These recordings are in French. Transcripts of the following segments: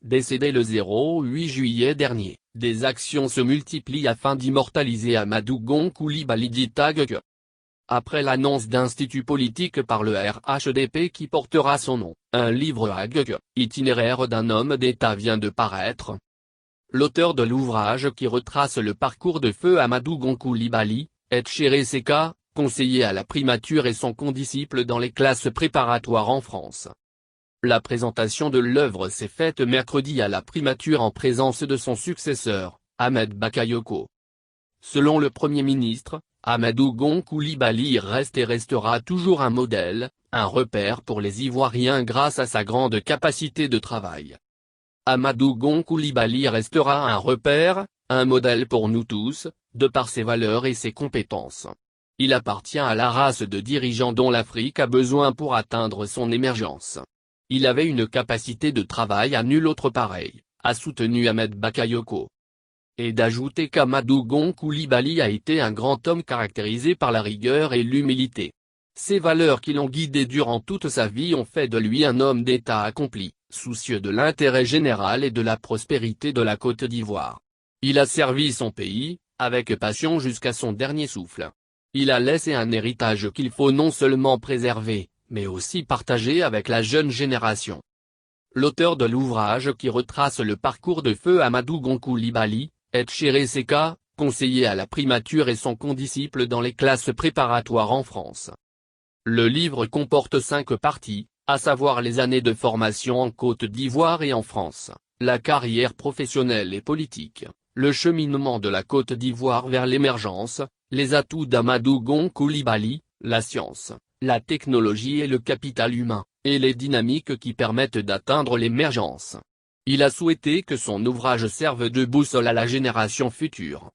décédé le 8 juillet dernier. Des actions se multiplient afin d'immortaliser Amadou Gon Coulibaly, dit Tag. Après l'annonce d'institut politique par le RHDP qui portera son nom, un livre Agg, itinéraire d'un homme d'État vient de paraître. L'auteur de l'ouvrage qui retrace le parcours de feu Amadou Gon Coulibaly, Etchere Seka, conseiller à la primature et son condisciple dans les classes préparatoires en France. La présentation de l'œuvre s'est faite mercredi à la primature en présence de son successeur, Ahmed Bakayoko. Selon le Premier ministre, Amadou Gon Coulibaly reste et restera toujours un modèle, un repère pour les Ivoiriens grâce à sa grande capacité de travail. Amadou Gon Coulibaly restera un repère, un modèle pour nous tous, de par ses valeurs et ses compétences. Il appartient à la race de dirigeants dont l'Afrique a besoin pour atteindre son émergence. Il avait une capacité de travail à nul autre pareil, a soutenu Ahmed Bakayoko. Et d'ajouter qu'Amadou Gon Coulibaly a été un grand homme caractérisé par la rigueur et l'humilité. Ces valeurs qui l'ont guidé durant toute sa vie ont fait de lui un homme d'État accompli, soucieux de l'intérêt général et de la prospérité de la Côte d'Ivoire. Il a servi son pays, avec passion jusqu'à son dernier souffle. Il a laissé un héritage qu'il faut non seulement préserver, mais aussi partager avec la jeune génération. L'auteur de l'ouvrage qui retrace le parcours de feu Amadou Gon Coulibaly, Etchere Seka, conseiller à la primature et son condisciple dans les classes préparatoires en France. Le livre comporte 5 parties, à savoir les années de formation en Côte d'Ivoire et en France, la carrière professionnelle et politique, le cheminement de la Côte d'Ivoire vers l'émergence, les atouts d'Amadou Gon Coulibaly, la science, la technologie et le capital humain, et les dynamiques qui permettent d'atteindre l'émergence. Il a souhaité que son ouvrage serve de boussole à la génération future.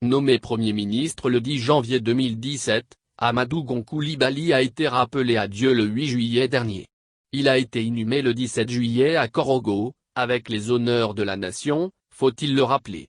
Nommé Premier ministre le 10 janvier 2017, Amadou Gon Coulibaly a été rappelé à Dieu le 8 juillet dernier. Il a été inhumé le 17 juillet à Korogo, avec les honneurs de la nation, faut-il le rappeler.